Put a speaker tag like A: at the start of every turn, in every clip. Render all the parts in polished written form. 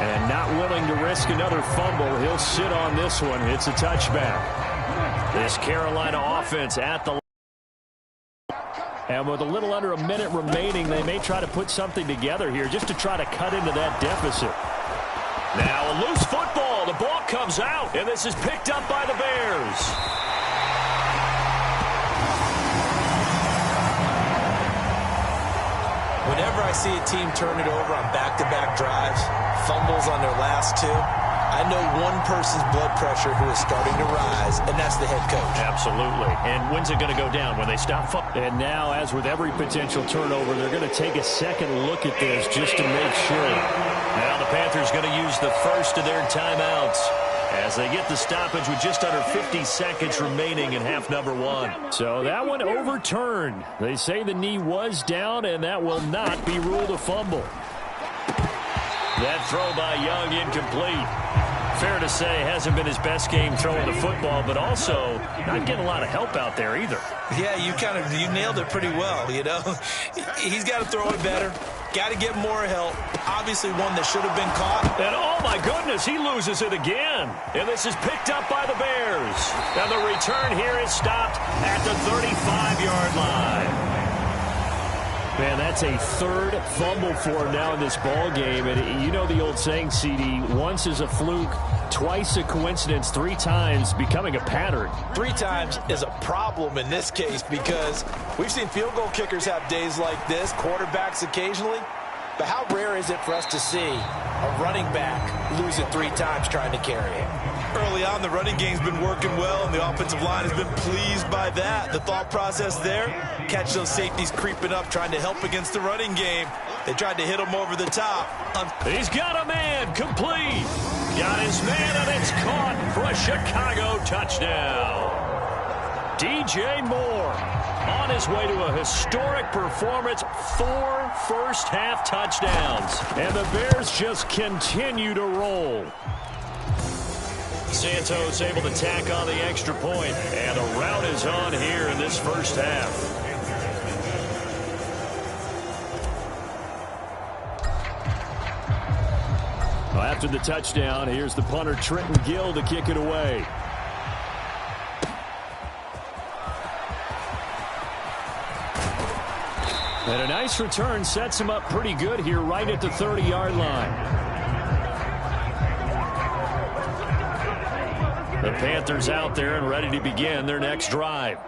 A: And not willing to risk another fumble. He'll sit on this one. It's a touchback. This Carolina offense at the line. And with a little under a minute remaining, they may try to put something together here just to try to cut into that deficit. Now a loose football. The ball comes out, and this is picked up by the Bears.
B: Whenever I see a team turn it over on back-to-back drives, fumbles on their last two, I know one person's blood pressure who is starting to rise, and that's the head coach.
A: Absolutely. And when's it going to go down? When they stop fumbling? And now, as with every potential turnover, they're going to take a second look at this just to make sure. Now the Panthers going to use the first of their timeouts as they get the stoppage with just under 50 seconds remaining in half number one. So that one overturned. They say the knee was down, and that will not be ruled a fumble. That throw by Young incomplete. Fair to say, hasn't been his best game throwing the football, but also not getting a lot of help out there either.
B: Yeah, you nailed it pretty well, you know. He's got to throw it better. Got to get more help. Obviously one that should have been caught.
A: And oh my goodness, he loses it again. And this is picked up by the Bears. And the return here is stopped at the 35-yard line. Man, that's a third fumble for him now in this ball game. And you know the old saying, CD, once is a fluke, twice a coincidence, three times becoming a pattern.
B: Three times is a problem in this case because we've seen field goal kickers have days like this, quarterbacks occasionally. But how rare is it for us to see a running back lose it three times trying to carry it? Early on, the running game's been working well, and the offensive line has been pleased by that. The thought process there, catch those safeties creeping up, trying to help against the running game. They tried to hit him over the top.
A: He's got a man, complete. Got his man, and it's caught for a Chicago touchdown. DJ Moore on his way to a historic performance, 4 first-half touchdowns. And the Bears just continue to roll. Santos able to tack on the extra point, and the rout is on here in this first half. Well, after the touchdown, here's the punter Trenton Gill to kick it away. And a nice return sets him up pretty good here right at the 30-yard line. The Panthers out there and ready to begin their next drive.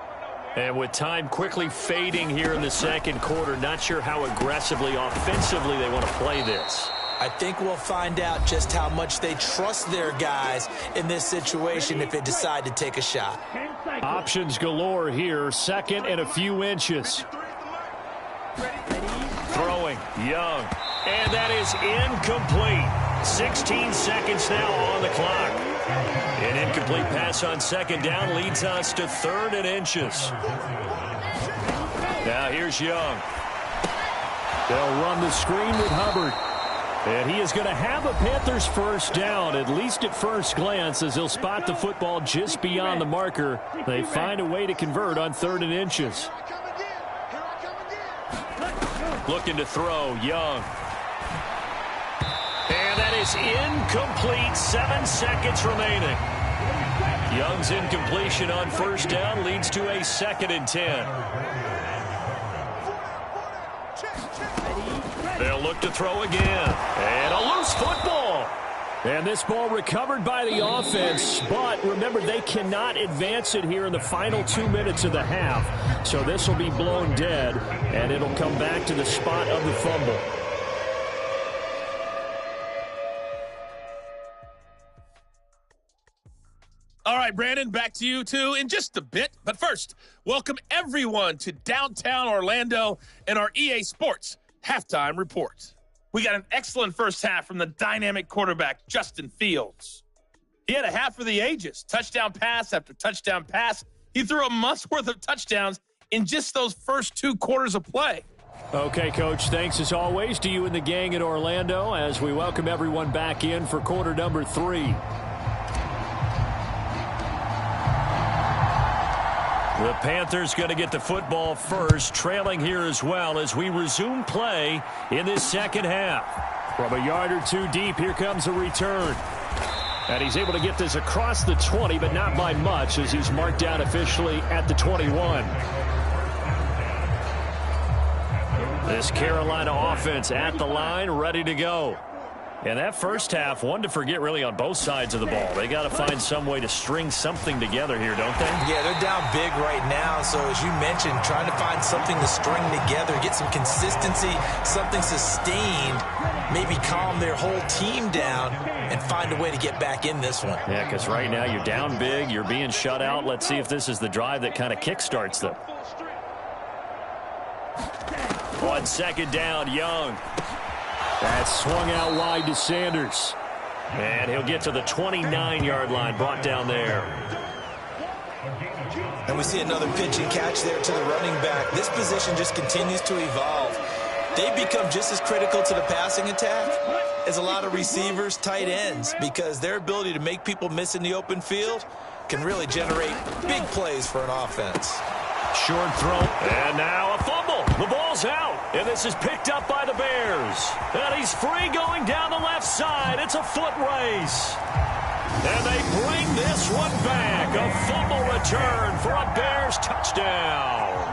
A: And with time quickly fading here in the second quarter, not sure how aggressively, offensively they want to play this.
B: I think we'll find out just how much they trust their guys in this situation if they decide to take a shot.
A: Options galore here, second and a few inches. Throwing, Young. And that is incomplete. 16 seconds now on the clock. An incomplete pass on second down leads us to third and inches. Now here's Young. They'll run the screen with Hubbard. And he is going to have a Panthers first down, at least at first glance, as he'll spot the football just beyond the marker. They find a way to convert on third and inches. Looking to throw, Young. And that is incomplete. 7 seconds remaining. Young's incompletion on first down leads to a 2nd and 10. They'll look to throw again. And a loose football. And this ball recovered by the offense, but remember, they cannot advance it here in the final 2 minutes of the half. So this will be blown dead, and it'll come back to the spot of the fumble.
C: All right, Brandon, back to you, too, in just a bit. But first, welcome everyone to downtown Orlando and our EA Sports Halftime Report. We got an excellent first half from the dynamic quarterback, Justin Fields. He had a half for the ages, touchdown pass after touchdown pass. He threw a month's worth of touchdowns in just those first 2 quarters of play.
A: Okay, Coach, thanks as always to you and the gang in Orlando as we welcome everyone back in for quarter number 3. The Panthers going to get the football first, trailing here as well as we resume play in this second half. From a yard or two deep, here comes a return. And he's able to get this across the 20, but not by much, as he's marked down officially at the 21. This Carolina offense at the line, ready to go. And that first half, one to forget really on both sides of the ball. They got to find some way to string something together here, don't they?
B: Yeah, they're down big right now. So as you mentioned, trying to find something to string together, get some consistency, something sustained, maybe calm their whole team down and find a way to get back in this one.
A: Yeah, because right now you're down big, you're being shut out. Let's see if this is the drive that kind of kickstarts them. On second down, Young. That's swung out wide to Sanders. And he'll get to the 29-yard line, brought down there.
B: And we see another pitch and catch there to the running back. This position just continues to evolve. They become just as critical to the passing attack as a lot of receivers, tight ends, because their ability to make people miss in the open field can really generate big plays for an offense.
A: Short throw. And now a fumble. The ball's out. And this is picked up by the Bears. And he's free going down the left side. It's a foot race. And they bring this one back. A fumble return for a Bears touchdown.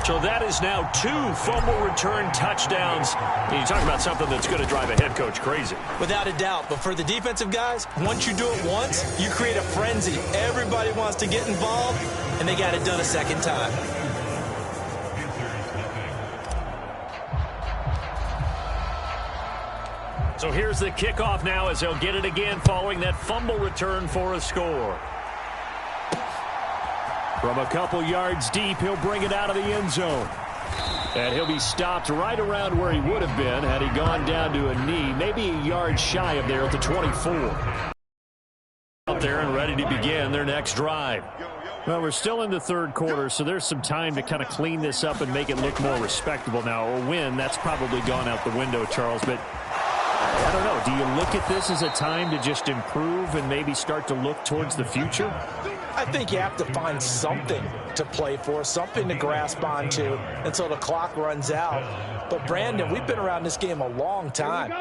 A: So that is now 2 fumble return touchdowns. And you talk about something that's going to drive a head coach crazy.
B: Without a doubt. But for the defensive guys, once you do it once, you create a frenzy. Everybody wants to get involved, and they got it done a second time.
A: So here's the kickoff now as they'll get it again following that fumble return for a score. From a couple yards deep, he'll bring it out of the end zone. And he'll be stopped right around where he would have been had he gone down to a knee, maybe a yard shy of there at the 24. Out there and ready to begin their next drive. Well, we're still in the third quarter, so there's some time to kind of clean this up and make it look more respectable now. Or win, that's probably gone out the window, Charles. But I don't know. Do you look at this as a time to just improve and maybe start to look towards the future?
B: I think you have to find something to play for, something to grasp onto until the clock runs out. But, Brandon, we've been around this game a long time.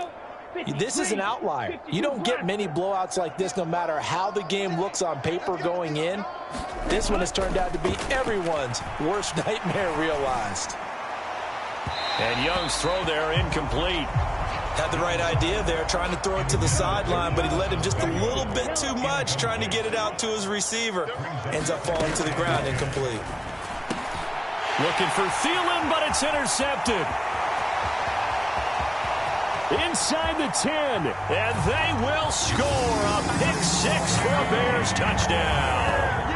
B: This is an outlier. You don't get many blowouts like this no matter how the game looks on paper going in. This one has turned out to be everyone's worst nightmare realized.
A: And Young's throw there incomplete.
B: Had the right idea there, trying to throw it to the sideline, but he led him just a little bit too much, trying to get it out to his receiver. Ends up falling to the ground, incomplete.
A: Looking for Thielen, but it's intercepted. Inside the 10, and they will score a pick-6 for a Bears touchdown.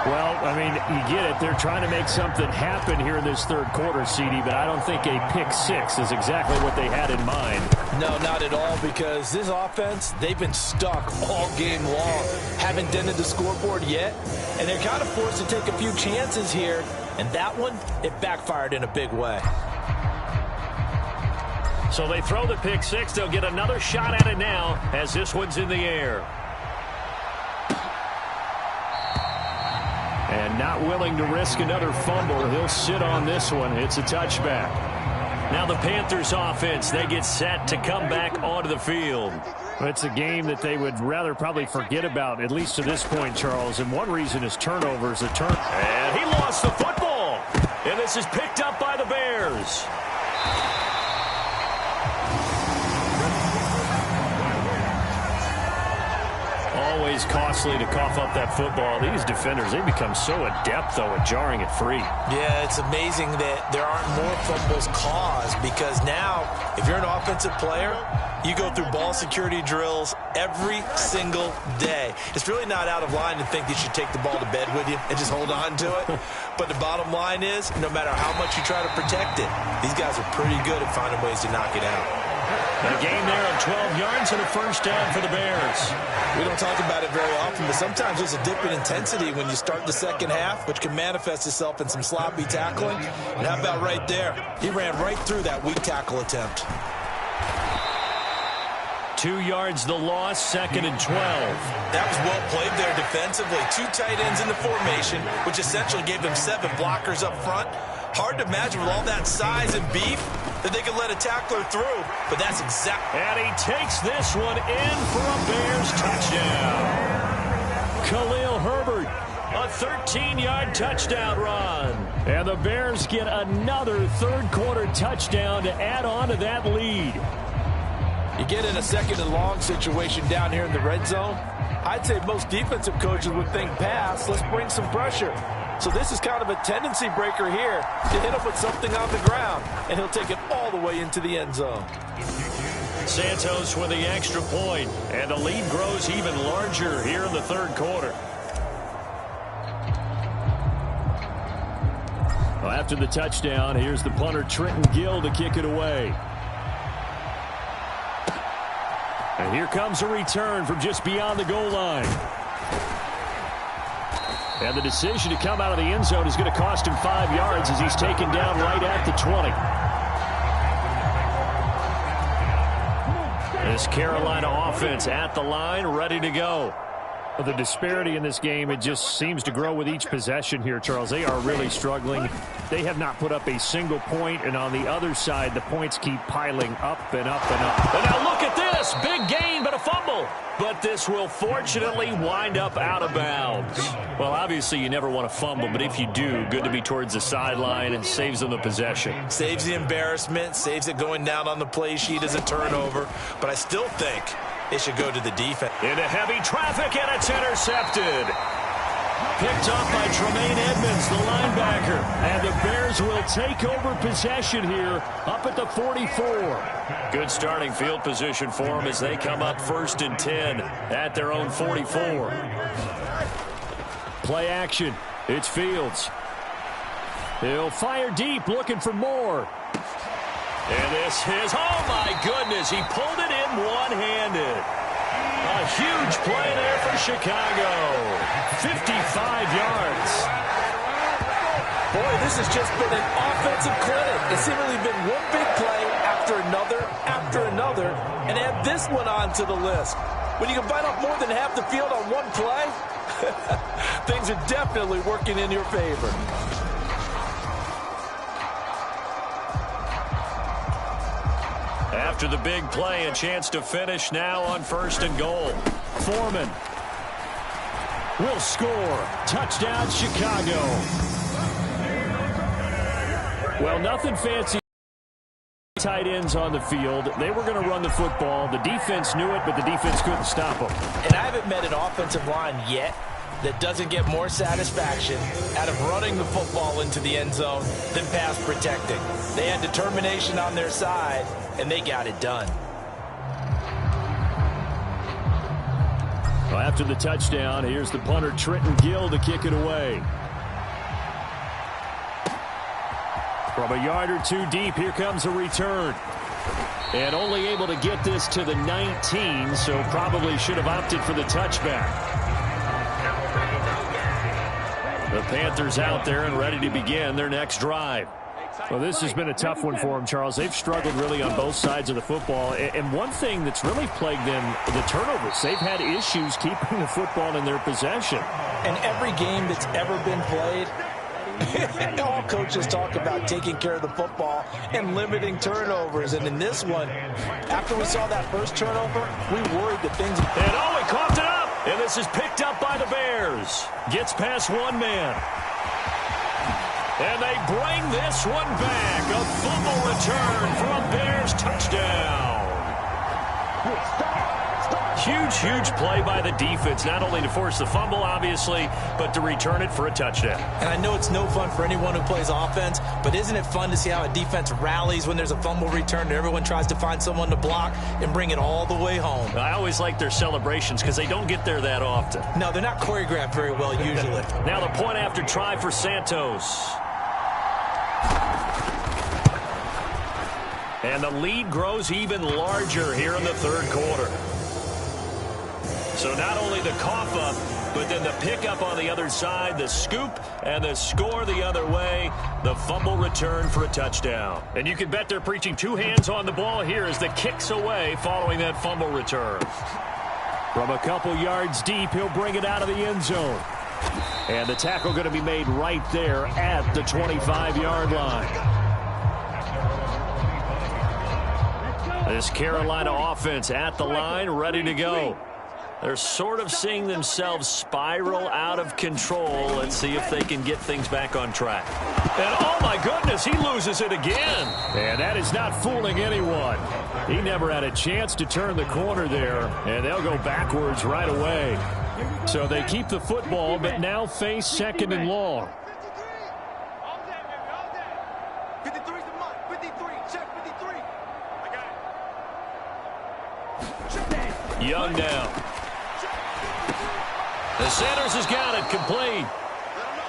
A: Well, I mean, you get it. They're trying to make something happen here in this third quarter, CD, but I don't think a pick-6 is exactly what they had in mind.
B: No, not at all, because this offense, they've been stuck all game long. Haven't dented the scoreboard yet, and they're kind of forced to take a few chances here, and that one, it backfired in a big way.
A: So they throw the pick-6. They'll get another shot at it now as this one's in the air. And not willing to risk another fumble. He'll sit on this one. It's a touchback. Now the Panthers offense, they get set to come back onto the field. It's a game that they would rather probably forget about, at least to this point, Charles. And one reason is turnovers. And he lost the football. And this is picked up by the Bears. Always costly to cough up that football. These defenders, they become so adept, though, at jarring it free.
B: Yeah, it's amazing that there aren't more fumbles caused, because now, if you're an offensive player, you go through ball security drills every single day. It's really not out of line to think that you should take the ball to bed with you and just hold on to it. But the bottom line is, no matter how much you try to protect it, these guys are pretty good at finding ways to knock it out.
A: A gain there of 12 yards and a first down for the Bears.
B: We don't talk about it very often, but sometimes there's a dip in intensity when you start the second half, which can manifest itself in some sloppy tackling. And how about right there? He ran right through that weak tackle attempt.
A: 2 yards the loss, 2nd and 12.
B: That was well played there defensively. 2 tight ends in the formation, which essentially gave them 7 blockers up front. Hard to imagine with all that size and beef that they could let a tackler through, but that's exactly.
A: And he takes this one in for a Bears touchdown. Khalil Herbert, a 13-yard touchdown run. And the Bears get another third-quarter touchdown to add on to that lead.
B: You get in a second and long situation down here in the red zone, I'd say most defensive coaches would think pass, let's bring some pressure. So this is kind of a tendency breaker here to hit him with something on the ground, and he'll take it all the way into the end zone.
A: Santos with the extra point, and the lead grows even larger here in the third quarter. Well, after the touchdown, here's the punter Trenton Gill to kick it away. And here comes a return from just beyond the goal line. And the decision to come out of the end zone is going to cost him 5 yards as he's taken down right at the 20. This Carolina offense at the line, ready to go. The disparity in this game, it just seems to grow with each possession here, Charles. They are really struggling. They have not put up a single point, and on the other side, the points keep piling up and up and up. And now look at this. Big gain, but a fumble. But this will fortunately wind up out of bounds. Well, obviously, you never want to fumble, but if you do, good to be towards the sideline and saves them the possession.
B: Saves the embarrassment, saves it going down on the play sheet as a turnover, but I still think it should go to the defense.
A: Into heavy traffic, and it's intercepted. Picked up by Tremaine Edmonds, the linebacker. And the Bears will take over possession here up at the 44. Good starting field position for them as they come up 1st and 10 at their own 44. Play action. It's Fields. He'll fire deep, looking for more. And this is, oh my goodness, he pulled it in one-handed. A huge play there for Chicago. 55 yards.
B: Boy, this has just been an offensive clinic. It's seemingly been one big play after another, and add this one on to the list. When you can bite off more than half the field on one play, things are definitely working in your favor.
A: After the big play, a chance to finish now on 1st and goal. Foreman will score. Touchdown, Chicago. Well, nothing fancy. Tight ends on the field. They were going to run the football. The defense knew it, but the defense couldn't stop them.
B: And I haven't met an offensive line yet that doesn't get more satisfaction out of running the football into the end zone than pass protecting. They had determination on their side, and they got it done.
A: Well, after the touchdown, here's the punter Trenton Gill to kick it away. From a yard or two deep, here comes a return. And only able to get this to the 19, so probably should have opted for the touchback. The Panthers out there and ready to begin their next drive. Well, this has been a tough one for them, Charles. They've struggled really on both sides of the football. And one thing that's really plagued them, the turnovers. They've had issues keeping the football in their possession.
B: And every game that's ever been played, all coaches talk about taking care of the football and limiting turnovers. And in this one, after we saw that first turnover, we worried that things...
A: And oh, he coughed it up! And this is picked up by the Bears. Gets past one man. And they bring this one back. A fumble return for a Bears touchdown. Huge play by the defense, not only to force the fumble, obviously, but to return it for a touchdown.
B: And I know it's no fun for anyone who plays offense, but isn't it fun to see how a defense rallies when there's a fumble return and everyone tries to find someone to block and bring it all the way home?
A: I always like their celebrations because they don't get there that often.
B: No, they're not choreographed very well usually.
A: Now the point after try for Santos. And the lead grows even larger here in the third quarter. So not only the cough up, but then the pickup on the other side, the scoop, and the score the other way, the fumble return for a touchdown. And you can bet they're preaching two hands on the ball here as the kick's away following that fumble return. From a couple yards deep, he'll bring it out of the end zone. And the tackle going to be made right there at the 25-yard line. This Carolina offense at the line, ready to go. They're sort of seeing themselves spiral out of control. Let's see if they can get things back on track. And oh my goodness, he loses it again. And that is not fooling anyone. He never had a chance to turn the corner there, and they'll go backwards right away. So they keep the football, but now face 2nd and long.
D: 53's the mark. 53. Check 53. I got it.
A: Young now. The Sanders has got it complete.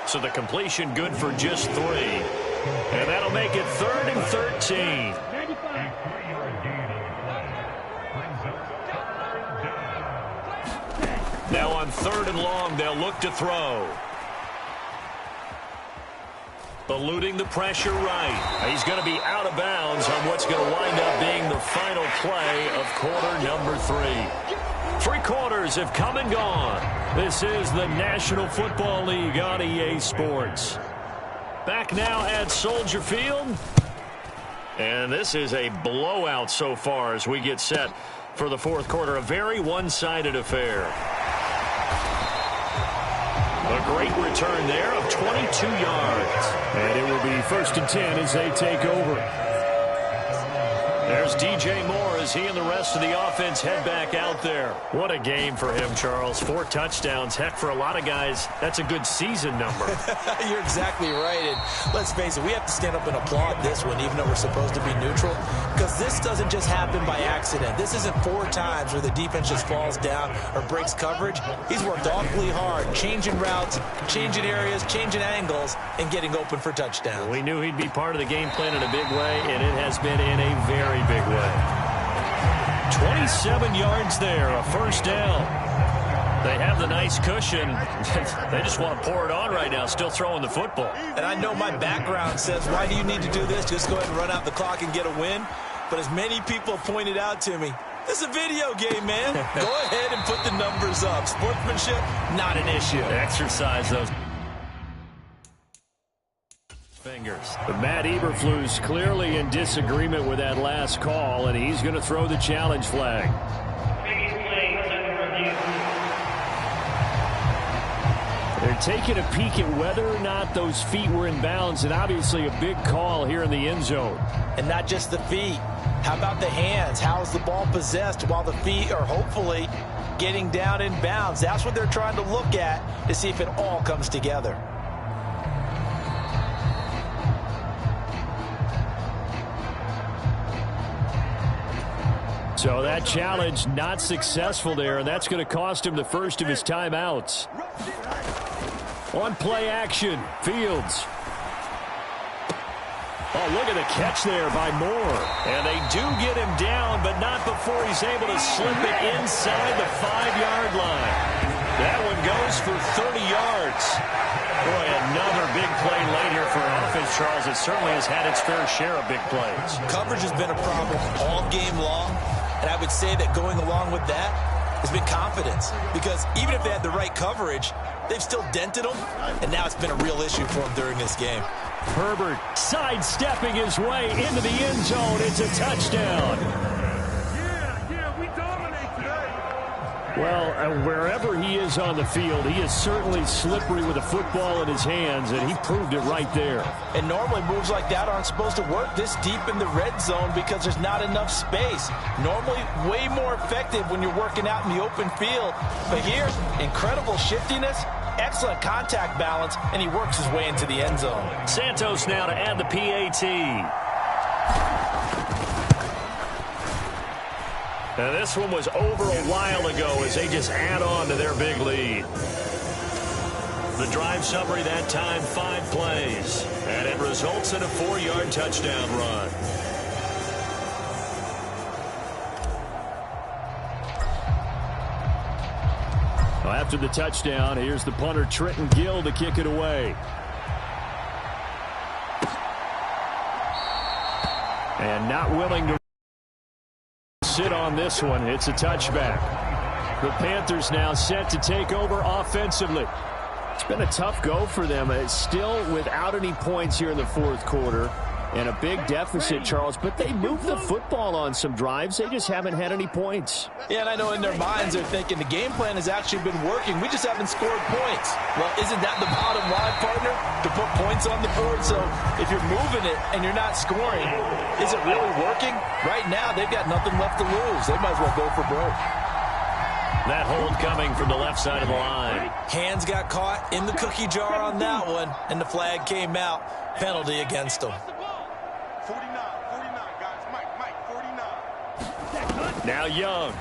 A: So the completion good for just 3. And that'll make it 3rd and 13. Now on 3rd and long, they'll look to throw. Eluding the pressure right. He's going to be out of bounds on what's going to wind up being the final play of quarter number 3. 3 quarters have come and gone. This is the National Football League on EA Sports. Back now at Soldier Field. And this is a blowout so far as we get set for the 4th quarter. A very one-sided affair. A great return there of 22 yards.
B: And it will be 1st and 10 as they take over.
A: There's DJ Moore as he and the rest of the offense head back out there. What a game for him, Charles. 4 touchdowns. Heck, for a lot of guys, that's a good season number.
B: You're exactly right. And let's face it, we have to stand up and applaud this one, even though we're supposed to be neutral, because this doesn't just happen by accident. This isn't 4 times where the defense just falls down or breaks coverage. He's worked awfully hard, changing routes, changing areas, changing angles, and getting open for touchdowns.
A: We knew he'd be part of the game plan in a big way, and it has been in a very big way. 27 yards there, a 1st down. They have the nice cushion. They just want to pour it on right now, still throwing the football.
B: And I know my background says, why do you need to do this? Just go ahead and run out the clock and get a win. But as many people pointed out to me, this is a video game, man. Go ahead and put the numbers up. Sportsmanship, not an issue.
A: Exercise those fingers.
B: But Matt Eberflus clearly in disagreement with that last call, and he's going to throw the challenge flag. They're taking a peek at whether or not those feet were in bounds, and obviously a big call here in the end zone.
E: And not just the feet. How about the hands? How is the ball possessed while the feet are hopefully getting down in bounds? That's what they're trying to look at to see if it all comes together.
B: So that challenge not successful there, and that's going to cost him the first of his timeouts. On play action, Fields. Oh, look at the catch there by Moore.
A: And they do get him down, but not before he's able to slip it inside the 5-yard line. That one goes for 30 yards. Boy, another big play late here for offense, Charles. It certainly has had its fair share of big plays.
E: Coverage has been a problem all game long, and I would say that going along with that has been confidence. Because even if they had the right coverage, they've still dented them, and now it's been a real issue for them during this game.
B: Herbert sidestepping his way into the end zone. It's a touchdown.
D: Yeah, we dominate today.
B: Well, wherever he is on the field, he is certainly slippery with a football in his hands, and he proved it right there.
E: And normally moves like that aren't supposed to work this deep in the red zone because there's not enough space. Normally way more effective when you're working out in the open field. But here, incredible shiftiness, excellent contact balance, and he works his way into the end zone.
A: Santos now to add the PAT. Now this one was over a while ago as they just add on to their big lead. The drive summary that time, 5 plays. And it results in a 4-yard touchdown run.
B: Well, after the touchdown, here's the punter Trenton Gill to kick it away. And not willing to sit on this one. It's a touchback. The Panthers now set to take over offensively.
A: Been a tough go for them. It's still without any points here in the fourth quarter. And a big deficit, Charles, but they moved the football on some drives. They just haven't had any points.
E: Yeah, and I know in their minds they're thinking the game plan has actually been working. We just haven't scored points. Well, isn't that the bottom line, partner? To put points on the board? So if you're moving it and you're not scoring, is it really working? Right now, they've got nothing left to lose. They might as well go for broke.
A: That hold coming from the left side of the line.
B: Hands got caught in the cookie jar on that one, and the flag came out. Penalty against them.
D: 49, guys. Mike, 49.
A: Now Young.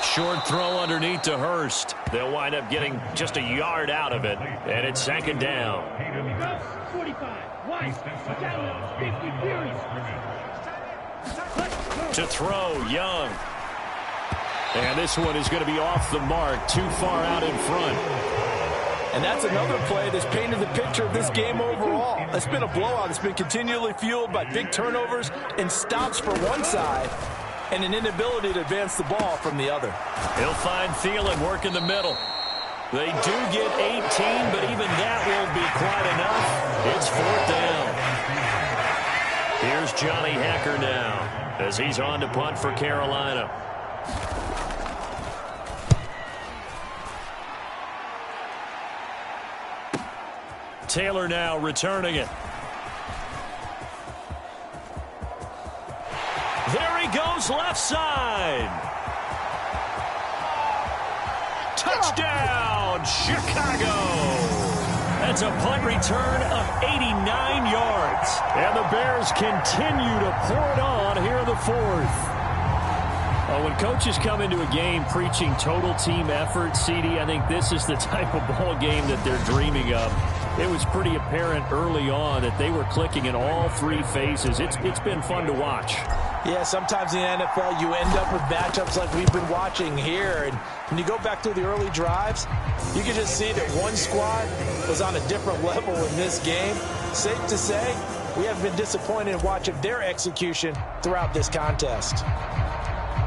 A: Short throw underneath to Hurst. They'll wind up getting just a yard out of it, and it's second down.
F: 45, wide, down, 50 series.
A: To throw, Young. And this one is going to be off the mark, too far out in front.
E: And that's another play that's painted the picture of this game overall. It's been a blowout. It's been continually fueled by big turnovers and stops for one side and an inability to advance the ball from the other.
A: He'll find Thielen work in the middle. They do get 18, but even that won't be quite enough. It's fourth down. Here's Johnny Hacker now as he's on to punt for Carolina. Taylor now returning it. There he goes, left side. Touchdown, Chicago. That's a punt return of 89 yards. And the Bears continue to pour it on here in the fourth. When coaches come into a game preaching total team effort, CD, I think this is the type of ball game that they're dreaming of. It was pretty apparent early on that they were clicking in all three phases. It's been fun to watch.
E: Yeah, sometimes in the NFL you end up with matchups like we've been watching here. And when you go back to the early drives, you can just see that one squad was on a different level in this game. Safe to say, we haven't been disappointed in watching their execution throughout this contest.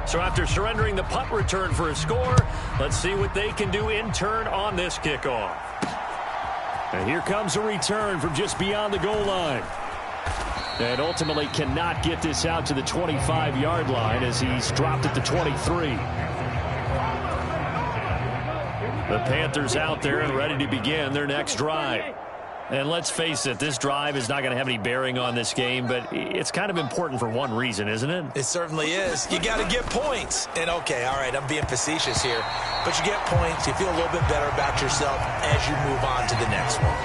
A: So after surrendering the punt return for a score, let's see what they can do in turn on this kickoff. And here comes a return from just beyond the goal line. And ultimately cannot get this out to the 25-yard line as he's dropped at the 23. The Panthers out there and ready to begin their next drive. And let's face it, this drive is not going to have any bearing on this game, but it's kind of important for one reason, isn't it?
B: It certainly is. You got to get points. And, okay, all right, I'm being facetious here. But you get points, you feel a little bit better about yourself as you move on to the next one.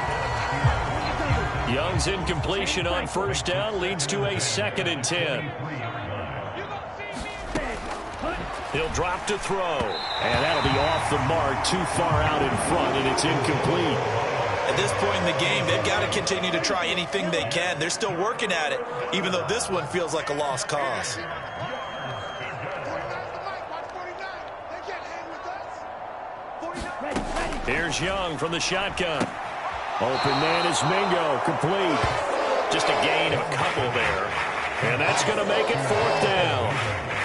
A: Young's incompletion on first down leads to a 2nd and 10. He'll drop to throw. And that'll be off the mark, too far out in front, and it's incomplete.
B: At this point in the game, they've got to continue to try anything they can. They're still working at it, even though this one feels like a lost cause.
A: Here's Young from the shotgun. Open man is Mingo, complete. Just a gain of a couple there. And that's going to make it fourth down.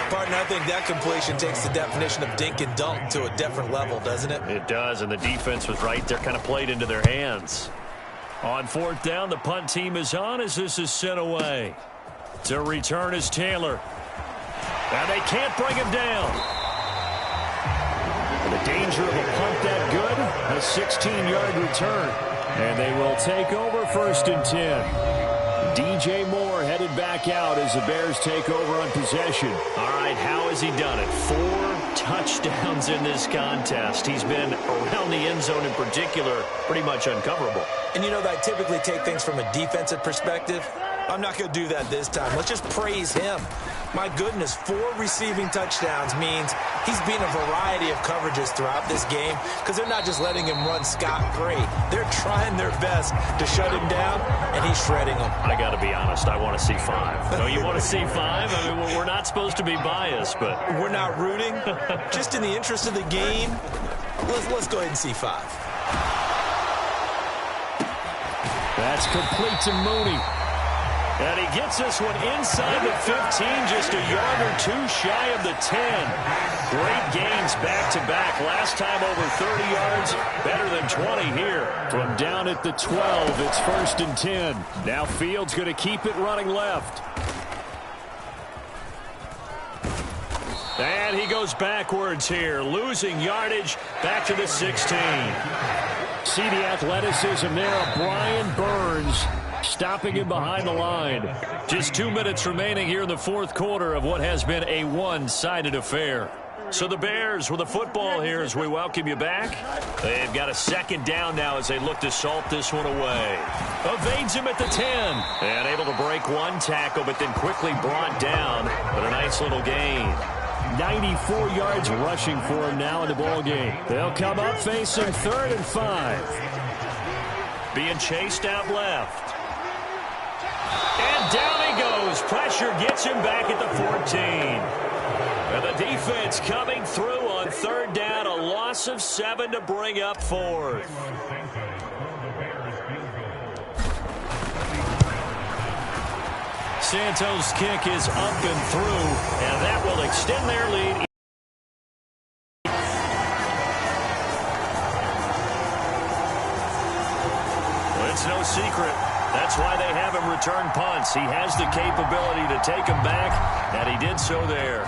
B: Partner, I think that completion takes the definition of dink and dunk to a different level, doesn't it?
A: It does, and the defense was right there, kind of played into their hands. On fourth down, the punt team is on as this is sent away. To return is Taylor. And they can't bring him down. And the danger of a punt that good, a 16-yard return. And they will take over 1st and 10. DJ Moore headed back out as the Bears take over on possession. All right, how has he done it? 4 touchdowns in this contest. He's been around the end zone in particular, pretty much uncoverable.
B: And you know that I typically take things from a defensive perspective. I'm not going to do that this time. Let's just praise him. My goodness, 4 receiving touchdowns means he's been a variety of coverages throughout this game because they're not just letting him run scot-free. They're trying their best to shut him down, and he's shredding them.
A: I got to be honest, I want to see 5. No, you want to see 5? I mean, we're not supposed to be biased, but...
B: We're not rooting. Just in the interest of the game, let's go ahead and see 5.
A: That's complete to Mooney. And he gets this one inside the 15, just a yard or two shy of the 10. Great gains back-to-back. Last time over 30 yards, better than 20 here. From down at the 12, it's 1st and 10. Now Fields going to keep it running left. And he goes backwards here, losing yardage back to the 16. See the athleticism there of Brian Burns, stopping him behind the line. Just 2 minutes remaining here in the fourth quarter of what has been a one-sided affair. So the Bears with the football here as we welcome you back. They've got a 2nd down now as they look to salt this one away. Evades him at the 10. And able to break one tackle, but then quickly brought down. But a nice little gain. 94 yards rushing for him now in the ball game. They'll come up facing 3rd and 5. Being chased out left. And down he goes. Pressure gets him back at the 14. And the defense coming through on 3rd down. A loss of 7 to bring up 4th. Santos' kick is up and through, and that will extend their lead. Well, it's no secret. That's why they have him return punts. He has the capability to take them back, and he did so there.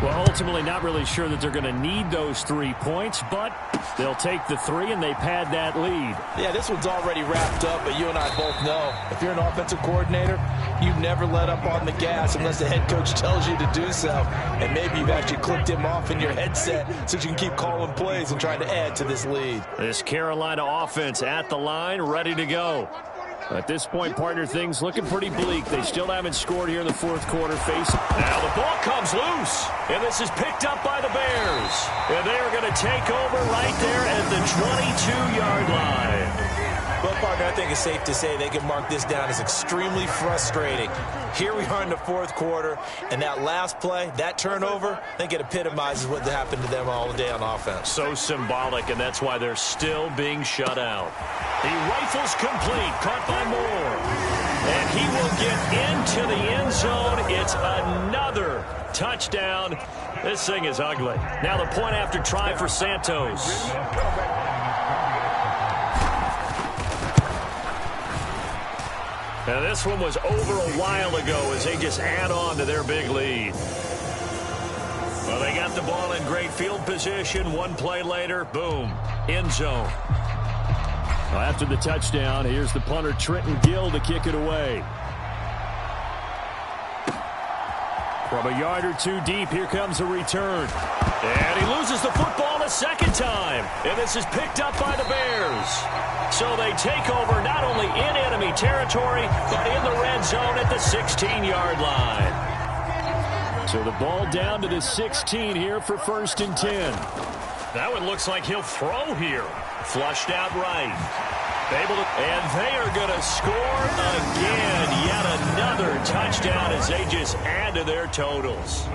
A: Well, ultimately not really sure that they're going to need those 3 points, but they'll take the 3 and they pad that lead.
E: Yeah, this one's already wrapped up, but you and I both know if you're an offensive coordinator, you never let up on the gas unless the head coach tells you to do so. And maybe you've actually clicked him off in your headset so you can keep calling plays and trying to add to this lead.
A: This Carolina offense at the line, ready to go. At this point, partner, things looking pretty bleak. They still haven't scored here in the fourth quarter. Now the ball comes loose, and this is picked up by the Bears. And they are going to take over right there at the 22-yard line.
E: Well, partner, I think it's safe to say they can mark this down as extremely frustrating. Here we are in the fourth quarter, and that last play, that turnover, I think it epitomizes what happened to them all day on offense.
A: So symbolic, and that's why they're still being shut out. He rifles complete, caught by Moore. And he will get into the end zone. It's another touchdown. This thing is ugly. Now the point after try for Santos. Now this one was over a while ago as they just add on to their big lead. Well, they got the ball in great field position. One play later, boom, end zone. Well, after the touchdown, here's the punter Trenton Gill to kick it away. From a yard or two deep, here comes a return. And he loses the football a second time. And this is picked up by the Bears. So they take over not only in enemy territory, but in the red zone at the 16-yard line. So the ball down to the 16 here for 1st and 10. That one looks like he'll throw here. Flushed out right. And they are going to score again. Yet another touchdown as they just add to their totals.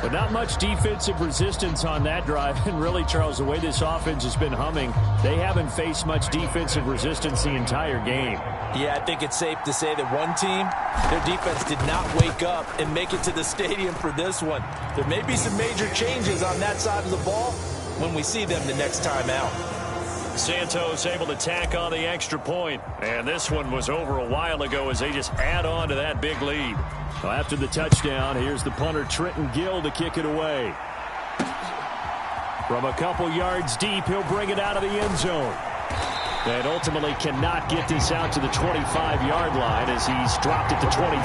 A: But not much defensive resistance on that drive. And really, Charles, the way this offense has been humming, they haven't faced much defensive resistance the entire game.
E: Yeah, I think it's safe to say that one team, their defense did not wake up and make it to the stadium for this one. There may be some major changes on that side of the ball when we see them the next time out.
A: Santos able to tack on the extra point. And this one was over a while ago as they just add on to that big lead. Well, after the touchdown, here's the punter Trenton Gill to kick it away. From a couple yards deep, he'll bring it out of the end zone. And ultimately cannot get this out to the 25-yard line as he's dropped it to 23.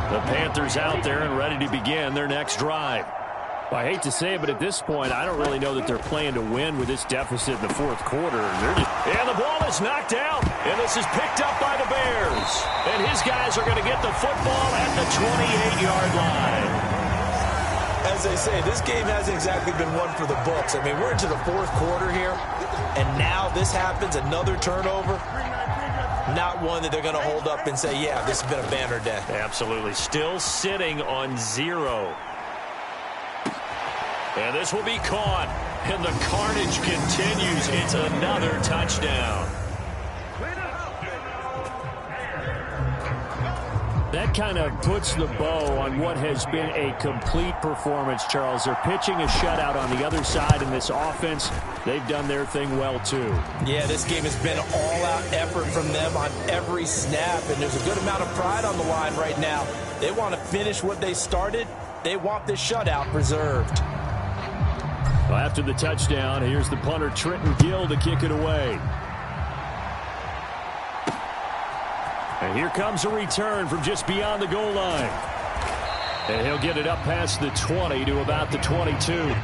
A: The Panthers out there and ready to begin their next drive. Well, I hate to say it, but at this point, I don't really know that they're playing to win with this deficit in the fourth quarter. And the ball is knocked out, and this is picked up by the Bears. And his guys are going to get the football at the 28-yard line.
E: As they say, this game hasn't exactly been one for the books. I mean, we're into the fourth quarter here, and now this happens, another turnover. Not one that they're going to hold up and say, yeah, this has been a banner day.
A: Absolutely. Still sitting on 0. And this will be caught. And the carnage continues. It's another touchdown. That kind of puts the bow on what has been a complete performance, Charles. They're pitching a shutout on the other side in this offense. They've done their thing well, too. Yeah, this game has been an all-out effort from them on every snap, and there's a good amount of pride on the line right now. They want to finish what they started. They want this shutout preserved. Well, after the touchdown, here's the punter, Trenton Gill, to kick it away. And here comes a return from just beyond the goal line. And he'll get it up past the 20 to about the 22.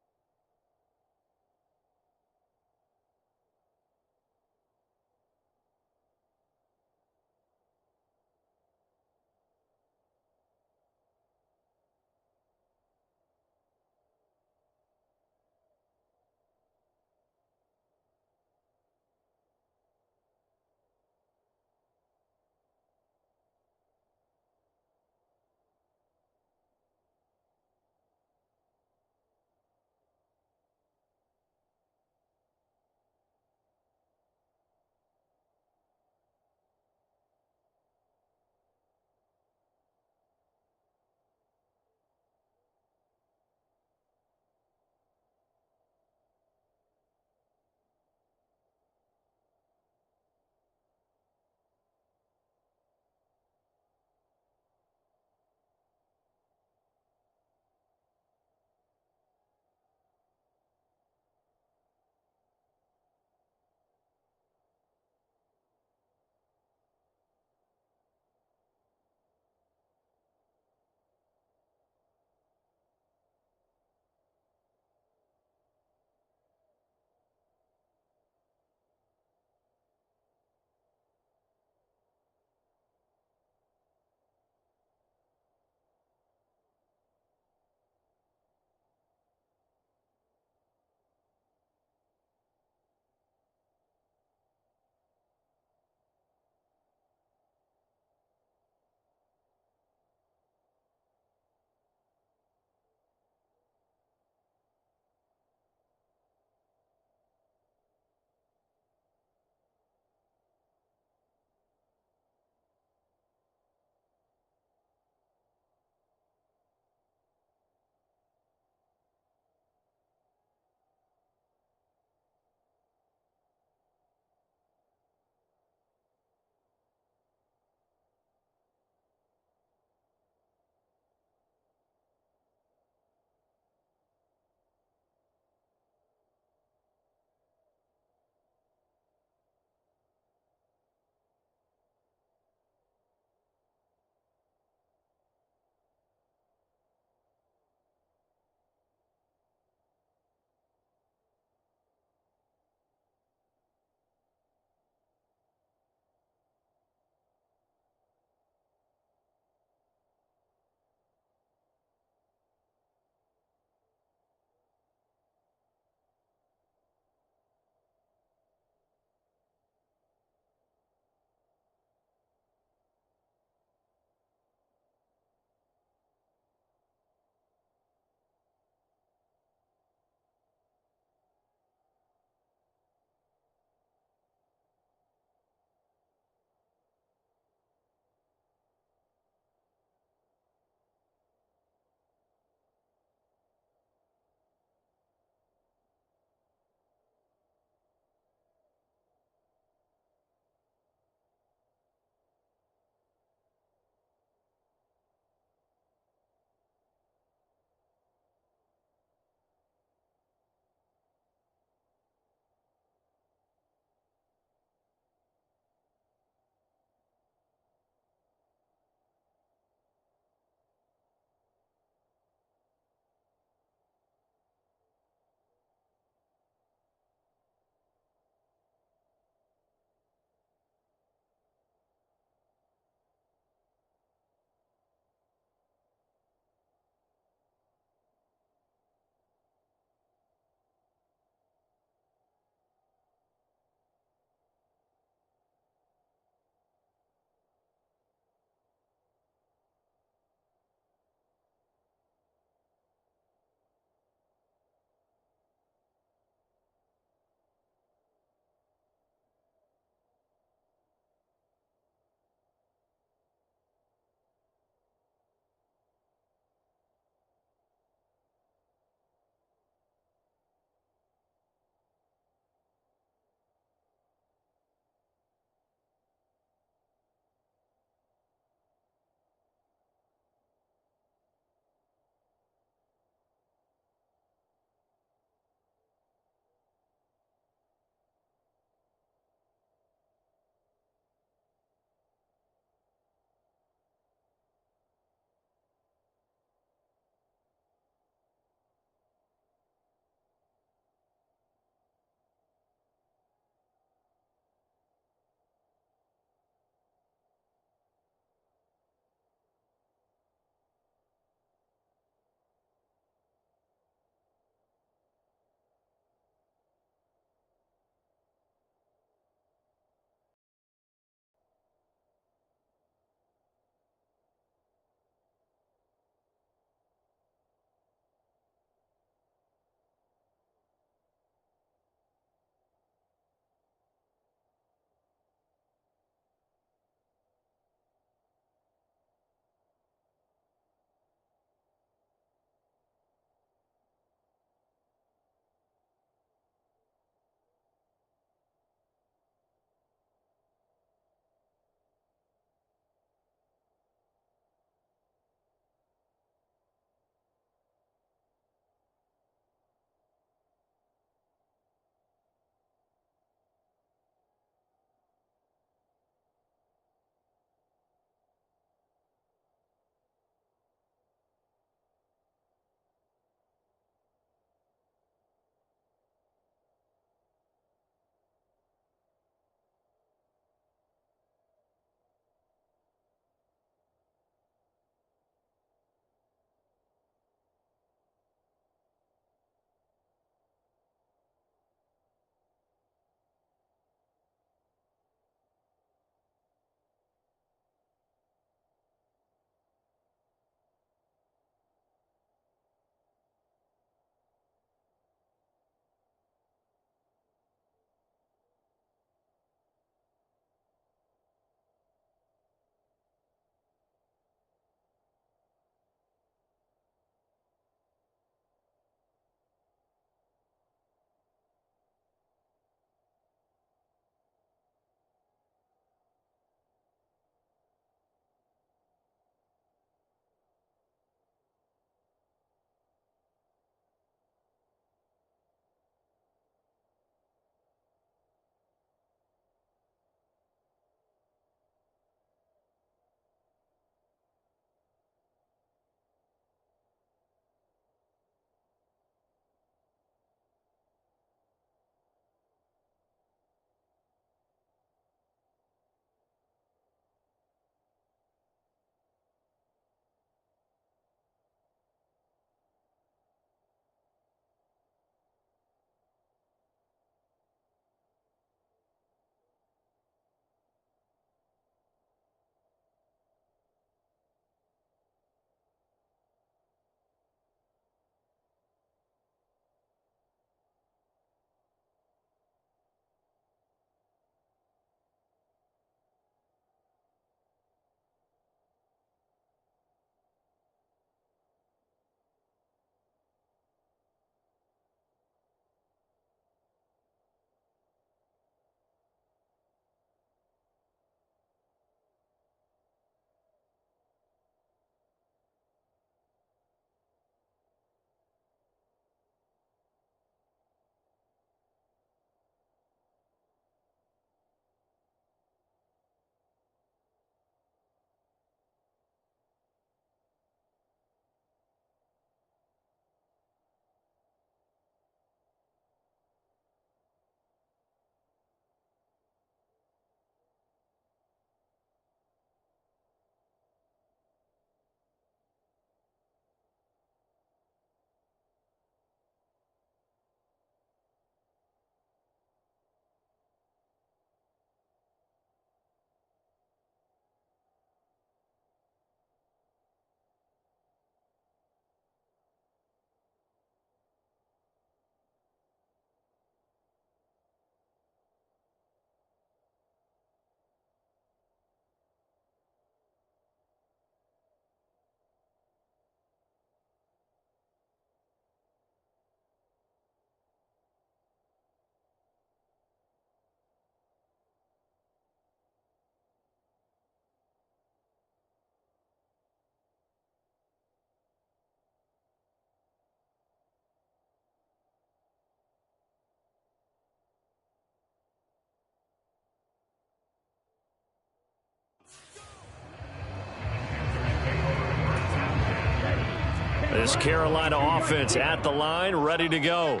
A: This Carolina offense at the line, ready to go.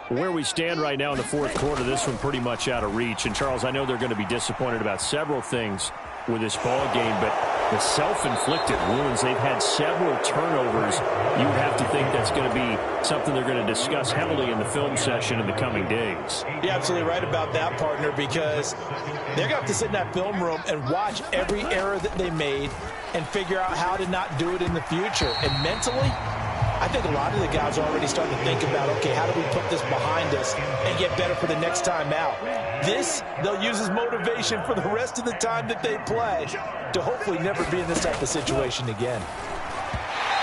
A: Where we stand right now in the fourth quarter, this one pretty much out of reach. And, Charles, I know they're going to be disappointed about several things with this ball game, but the self-inflicted wounds, they've had several turnovers. You would have to think that's going to be something they're going to discuss heavily in the film session in the coming days.
E: You're absolutely right about that, partner, because they're going to have to sit in that film room and watch every error that they made and figure out how to not do it in the future. And mentally, I think a lot of the guys are already starting to think about, okay, how do we put this behind us and get better for the next time out? This, they'll use as motivation for the rest of the time that they play to hopefully never be in this type of situation again.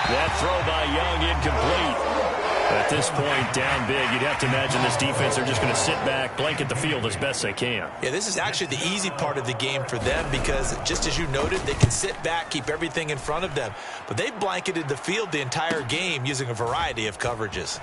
A: That throw by Young incomplete. At this point, down big, you'd have to imagine this defense, they're just going to sit back, blanket the field as best they can.
B: Yeah, this is actually the easy part of the game for them because, just as you noted, they can sit back, keep everything in front of them. But they've blanketed the field the entire game using a variety of coverages.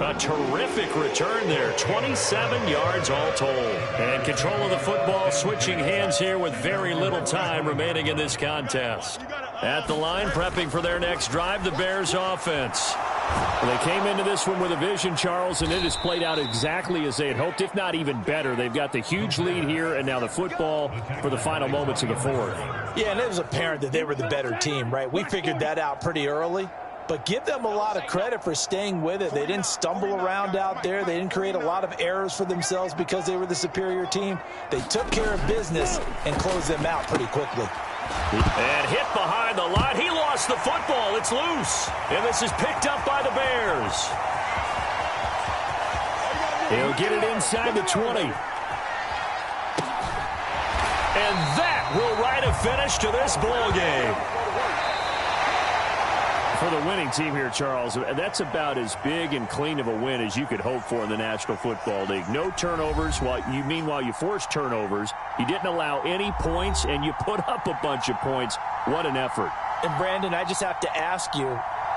A: A terrific return there, 27 yards all told. And control of the football switching hands here with very little time remaining in this contest. At the line, prepping for their next drive, the Bears offense. Well, they came into this one with a vision, Charles, and it has played out exactly as they had hoped, if not even better. They've got the huge lead here, and now the football for the final moments of the fourth.
E: Yeah, and it was apparent that they were the better team, right? We figured that out pretty early. But give them a lot of credit for staying with it. They didn't stumble around out there. They didn't create a lot of errors for themselves because they were the superior team. They took care of business and closed them out pretty quickly.
A: And hit behind the line. He lost the football. It's loose. And this is picked up by the Bears. He'll get it inside the 20. And that will write a finish to this ball game. For the winning team here, Charles, that's about as big and clean of a win as you could hope for in the National Football League. No turnovers. While you forced turnovers, you didn't allow any points, and you put up a bunch of points. What an effort.
E: And, Brandon, I just have to ask you,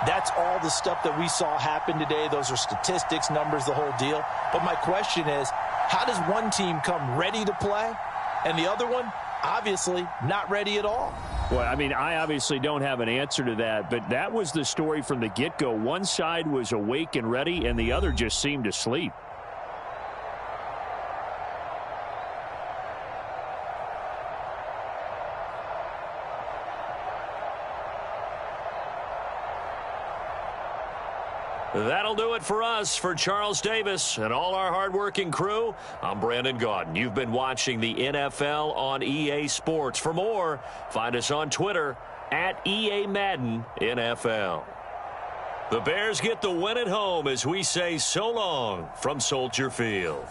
E: that's all the stuff that we saw happen today. Those are statistics, numbers, the whole deal. But my question is, how does one team come ready to play, and the other one, obviously, not ready at all?
A: Well, I mean, I obviously don't have an answer to that, but that was the story from the get-go. One side was awake and ready, and the other just seemed asleep. That'll do it for us. For Charles Davis and all our hardworking crew, I'm Brandon Gaudin. You've been watching the NFL on EA Sports. For more, find us on Twitter at EA Madden NFL. The Bears get the win at home as we say so long from Soldier Field.